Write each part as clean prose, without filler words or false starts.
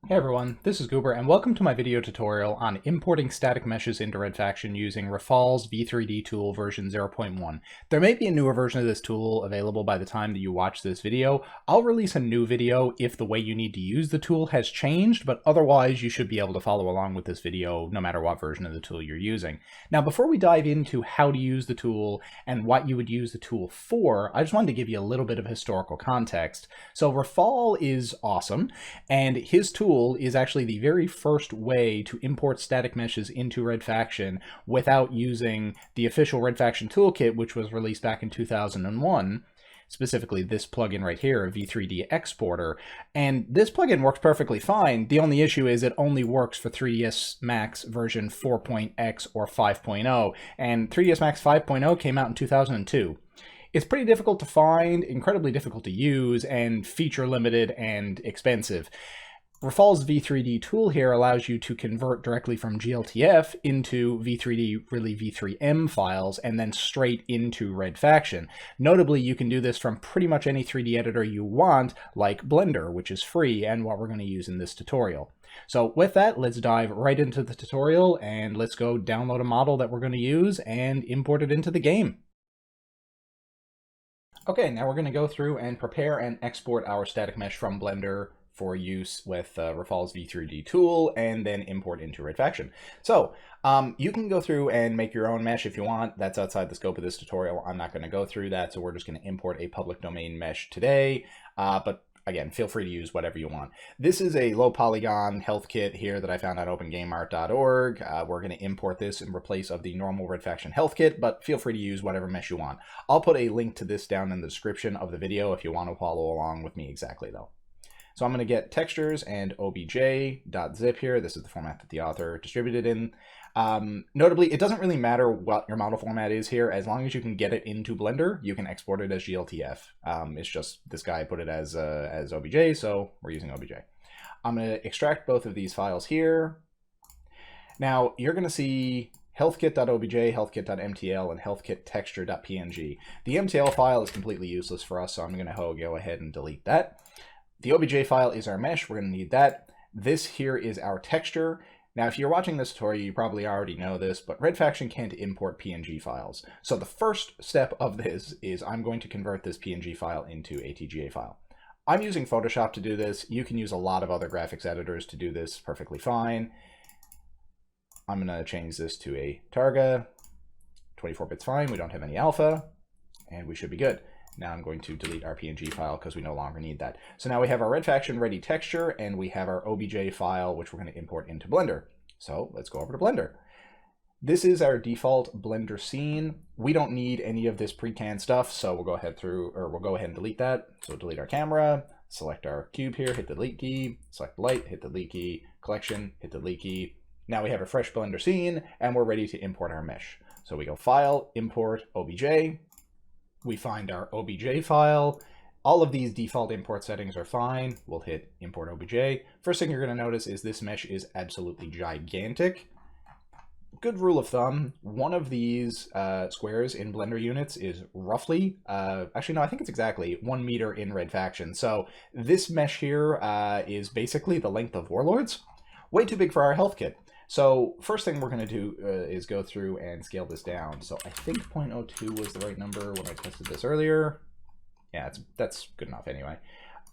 Hey everyone, this is Goober, and welcome to my video tutorial on importing static meshes into Redfaction using Rafalh's V3D Tool version 0.1. There may be a newer version of this tool available by the time that you watch this video. I'll release a new video if the way you need to use the tool has changed, but otherwise you should be able to follow along with this video no matter what version of the tool you're using. Now, before we dive into how to use the tool and what you would use the tool for, I just wanted to give you a little bit of historical context. So Rafalh is awesome, and his tool is actually the very first way to import static meshes into Redfaction without using the official Redfaction toolkit, which was released back in 2001. Specifically this plugin right here, a V3D exporter. And this plugin works perfectly fine. The only issue is it only works for 3ds Max version 4.x or 5.0, and 3ds Max 5.0 came out in 2002. It's pretty difficult to find, incredibly difficult to use, and feature limited and expensive. Rafalh's V3D tool here allows you to convert directly from GLTF into V3D, really V3M files, and then straight into Redfaction. Notably, you can do this from pretty much any 3D editor you want, like Blender, which is free, and what we're going to use in this tutorial. So with that, let's dive right into the tutorial, and let's go download a model that we're going to use and import it into the game. Okay, now we're going to go through and prepare and export our static mesh from Blender for use with Rafalh's V3D tool, and then import into Redfaction. So you can go through and make your own mesh if you want. That's outside the scope of this tutorial. I'm not going to go through that, so we're just going to import a public domain mesh today. But again, feel free to use whatever you want. This is a low polygon health kit here that I found at opengameart.org. We're going to import this in place of the normal Redfaction health kit, but feel free to use whatever mesh you want. I'll put a link to this down in the description of the video if you want to follow along with me exactly though. So I'm going to get textures and obj.zip here. This is the format that the author distributed in. Notably, it doesn't really matter what your model format is here. As long as you can get it into Blender, you can export it as GLTF. It's just this guy put it as obj, so we're using obj. I'm going to extract both of these files here. Now, you're going to see healthkit.obj, healthkit.mtl, and healthkittexture.png. The mtl file is completely useless for us, so I'm going to go ahead and delete that. The obj file is our mesh. We're going to need that. This here is our texture. Now, if you're watching this tutorial, you probably already know this, but Redfaction can't import PNG files. So the first step of this is I'm going to convert this PNG file into a TGA file. I'm using Photoshop to do this. You can use a lot of other graphics editors to do this perfectly fine. I'm going to change this to a Targa. 24 bits fine. We don't have any alpha, and we should be good. Now I'm going to delete our PNG file because we no longer need that. So now we have our Redfaction ready texture, and we have our obj file, which we're going to import into Blender. So let's go over to Blender. This is our default Blender scene. We don't need any of this pre-canned stuff, so we'll go ahead and delete that. So delete our camera, select our cube here, hit the delete key, select light, hit the delete key, collection, hit the delete key. Now we have a fresh Blender scene, and we're ready to import our mesh. So we go File, Import, OBJ. We find our OBJ file. All of these default import settings are fine. We'll hit Import OBJ. First thing you're going to notice is this mesh is absolutely gigantic. Good rule of thumb, one of these squares in Blender units is roughly, actually no, I think it's exactly 1 meter in Redfaction. So this mesh here is basically the length of Warlords. Way too big for our health kit. So first thing we're going to do is go through and scale this down. So I think 0.02 was the right number when I tested this earlier. Yeah, that's good enough anyway.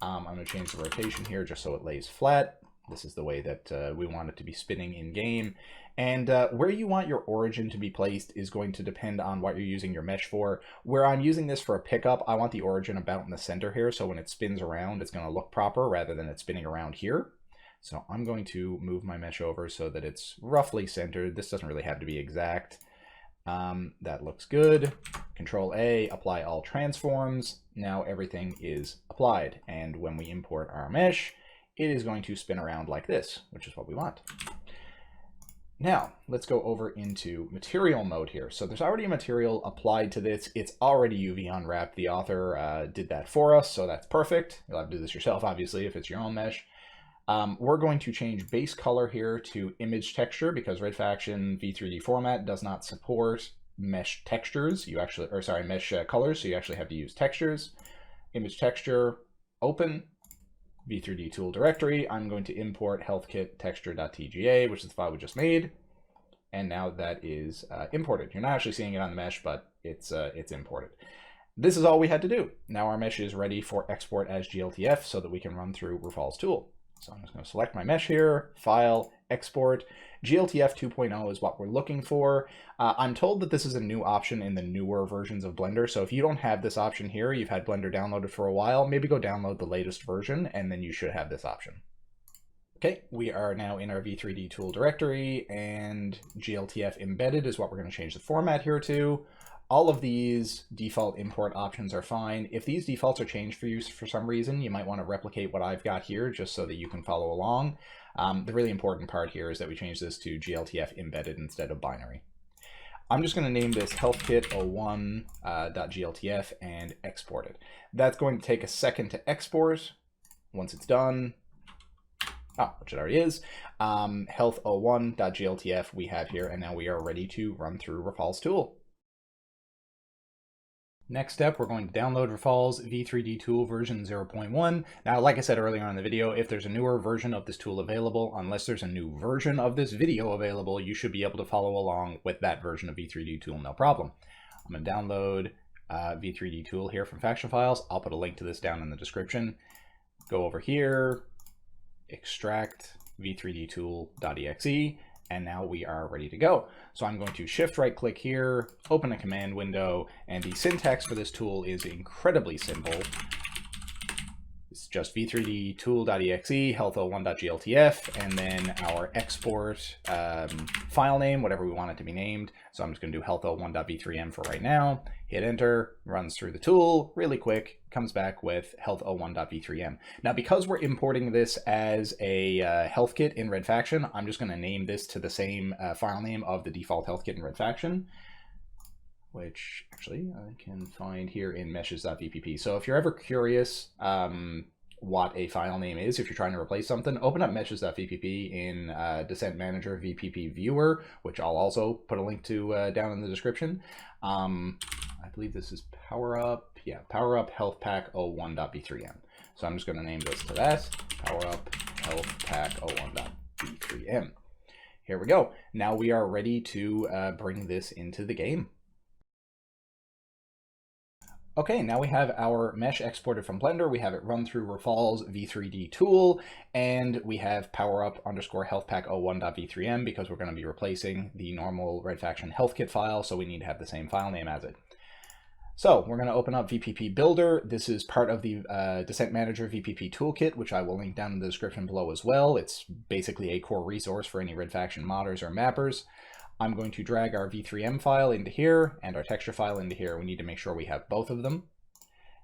I'm going to change the rotation here just so it lays flat. This is the way that we want it to be spinning in game. And where you want your origin to be placed is going to depend on what you're using your mesh for. Where I'm using this for a pickup, I want the origin about in the center here, so when it spins around, it's going to look proper rather than it spinning around here. So I'm going to move my mesh over so that it's roughly centered. This doesn't really have to be exact. That looks good. Control A, apply all transforms. Now everything is applied. And when we import our mesh, it is going to spin around like this, which is what we want. Now let's go over into material mode here. So there's already a material applied to this. It's already UV unwrapped. The author did that for us, so that's perfect. You'll have to do this yourself, obviously, if it's your own mesh. We're going to change base color here to image texture because Redfaction V3D format does not support mesh textures. Mesh colors. So you actually have to use textures. Image texture, open. V3D Tool directory, I'm going to import healthkit texture.tga, which is the file we just made. And now that is imported. You're not actually seeing it on the mesh, but it's imported. This is all we had to do. Now our mesh is ready for export as GLTF so that we can run through rafalh's tool. So I'm just going to select my mesh here, File, Export. GLTF 2.0 is what we're looking for. I'm told that this is a new option in the newer versions of Blender. So if you don't have this option here, you've had Blender downloaded for a while, maybe go download the latest version and then you should have this option. Okay, we are now in our V3D Tool directory, and GLTF embedded is what we're going to change the format here to. All of these default import options are fine. If these defaults are changed for you for some reason, you might want to replicate what I've got here just so that you can follow along. The really important part here is that we change this to GLTF embedded instead of binary. I'm just going to name this healthkit01.gltf and export it. That's going to take a second to export. Once it's done, which it already is, health01.gltf we have here, and now we are ready to run through rafalh's tool. Next step, we're going to download rafalh's V3D Tool version 0.1. Now, like I said earlier in the video, if there's a newer version of this tool available, unless there's a new version of this video available, you should be able to follow along with that version of V3D Tool, no problem. I'm going to download V3D Tool here from faction files. I'll put a link to this down in the description. Go over here, extract v3dtool.exe, and now we are ready to go. So I'm going to shift right click here, open a command window, and the syntax for this tool is incredibly simple. It's just v3dtool.exe, health01.gltf, and then our export file name, whatever we want it to be named. So I'm just going to do health01.v3m for right now. Hit enter, runs through the tool really quick, comes back with health01.v3m. Now, because we're importing this as a health kit in Red Faction, I'm just going to name this to the same file name of the default health kit in Red Faction, which actually I can find here in meshes.vpp. So if you're ever curious what a file name is, if you're trying to replace something, open up meshes.vpp in Descent Manager VPP Viewer, which I'll also put a link to down in the description. I believe this is Power Up. Yeah, Power Up Health Pack 01.v3m. So I'm just going to name this to that, Power Up Health Pack 01.v3m. Here we go. Now we are ready to bring this into the game. Okay, now we have our mesh exported from Blender. We have it run through rafalh's V3D tool, and we have powerup_healthpack01.v3m because we're going to be replacing the normal Red Faction health kit file, so we need to have the same file name as it. So we're going to open up VPP Builder. This is part of the Descent Manager VPP toolkit, which I will link down in the description below as well. It's basically a core resource for any Red Faction modders or mappers. I'm going to drag our V3M file into here and our texture file into here. We need to make sure we have both of them.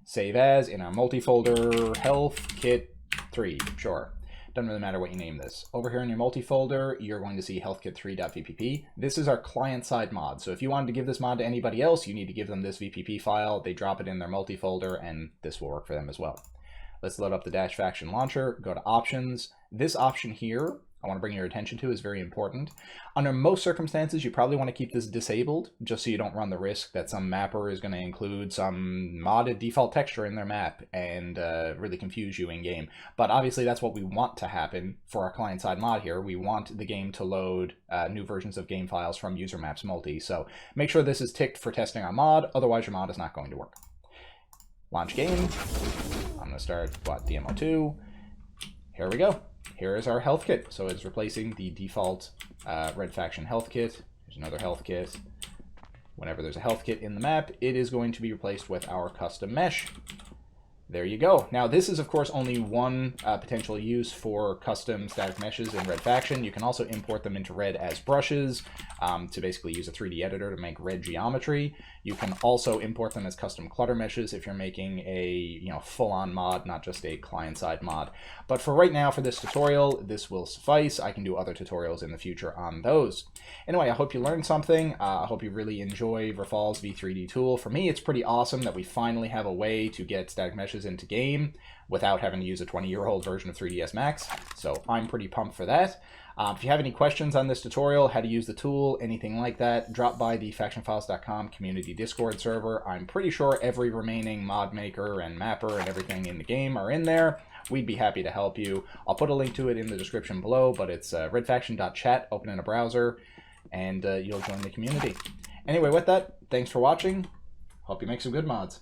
Save as in our multi-folder, health kit 3, sure. Doesn't really matter what you name this. Over here in your multi-folder, you're going to see healthkit3.vpp. This is our client-side mod. So if you wanted to give this mod to anybody else, you need to give them this VPP file. They drop it in their multi-folder, and this will work for them as well. Let's load up the Dash Faction launcher, go to Options. This option here, I want to bring your attention to, is very important. Under most circumstances, you probably want to keep this disabled, just so you don't run the risk that some mapper is going to include some modded default texture in their map and really confuse you in game. But obviously that's what we want to happen for our client-side mod here. We want the game to load new versions of game files from user maps multi. So make sure this is ticked for testing our mod, otherwise your mod is not going to work. Launch game. I'm going to start DMO2. Here we go. Here is our health kit. So it's replacing the default Red Faction health kit. There's another health kit. Whenever there's a health kit in the map, it is going to be replaced with our custom mesh. There you go. Now this is of course only one potential use for custom static meshes in Red Faction. You can also import them into Red as brushes to basically use a 3D editor to make red geometry. You can also import them as custom clutter meshes if you're making a full-on mod, not just a client-side mod. But for right now, for this tutorial, this will suffice. I can do other tutorials in the future on those. Anyway, I hope you learned something. I hope you really enjoy rafalh's V3D tool. For me, it's pretty awesome that we finally have a way to get static meshes into game without having to use a 20-year-old version of 3ds Max. So I'm pretty pumped for that. If you have any questions on this tutorial, how to use the tool, anything like that, drop by the factionfiles.com community Discord server. I'm pretty sure every remaining mod maker and mapper and everything in the game are in there. we'd be happy to help you. I'll put a link to it in the description below, but it's redfaction.chat, open in a browser, and you'll join the community. Anyway, with that, thanks for watching. Hope you make some good mods.